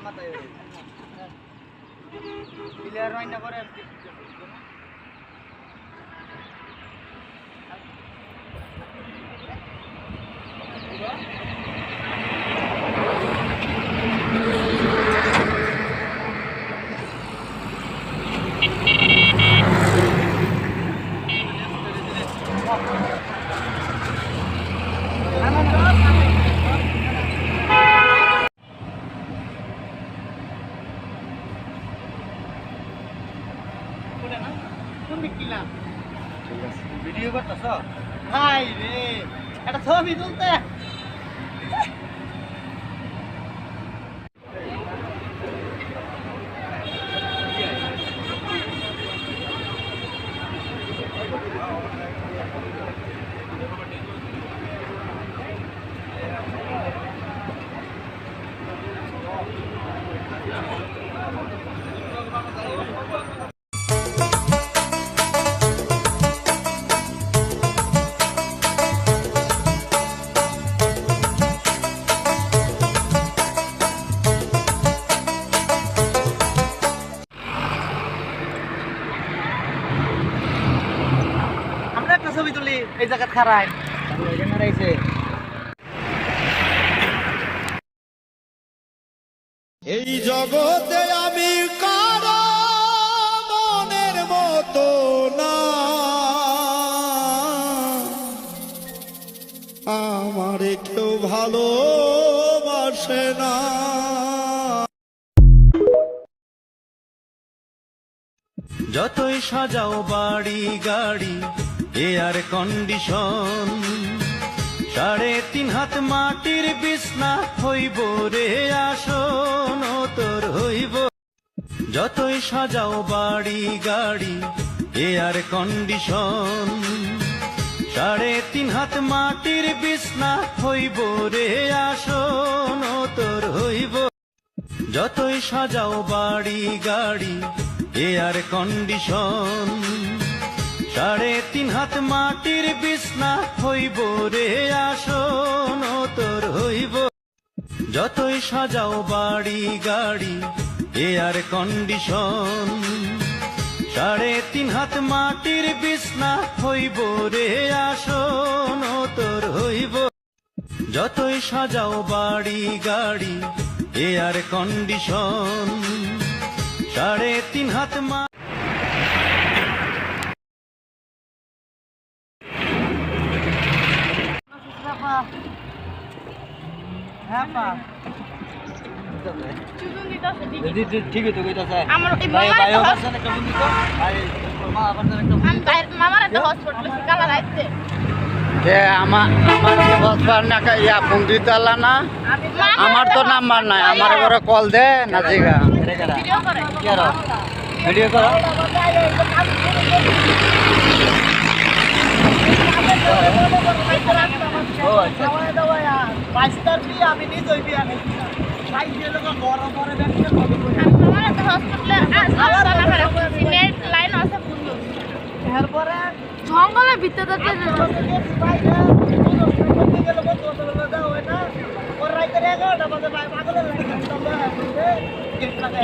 মাথায় প্লেয়ার হয় না করে ভিডিও করতেছ ভাই রে একটা ছবি তুলতে ছবি তুলি এই জায়গা খারাই এই জগতে আমি কারো মনের মতো না, আমারে কেউ ভালোবাসে না। যতই সাজাও বাড়ি গাড়ি এয়ার কন্ডিশন, 3.5 হাত মাটির বিছনা হইব রে আসন তোর হইব। যতই সাজাও বাড়ি গাড়ি এয়ার কন্ডিশন, 3.5 হাত মাটির বিছনা হইব রে আসন তোর হইব। যতই সাজাও বাড়ি গাড়ি এয়ার কন্ডিশন, 3.5 হাত মাটির বিছনা হইব রে আসন তোর হইব। যতই সাজাও বাড়ি গাড়ি এয়ার কন্ডিশন, 3.5 হাত মাটির বিছনা হইব রে আসন তোর হইব। যতই সাজাও বাড়ি গাড়ি এয়ার কন্ডিশন, 3.5 হাত ঠিকই তো কইতাছে আমার এই ভাই মামার ভাই একটা ওখানে একটা বন্ধু তো ভাই মা আপনাদের একটা মামার একটা হসপিটাল কালার আইছে যে আমার বসবার না ইয়া ফোন দিতে আল্লাহ না, আমার তো নাম্বার নাই, আমার ঘরে কল দে না জিগা ভিডিও করে কি আর ভিডিও করো ও আচ্ছা পাঁচটার বিয়ে আমি নিজেই বিয়ে খাইছি ভাই যে লোক বড় বড় ব্যক্তি আমার একটা হসপিটালে নেট লাইন আছে বন্ধু এরপরে জঙ্গলের ভিতরে ওর রাইতে 11টা বাজে ভাই পাগলের লাগে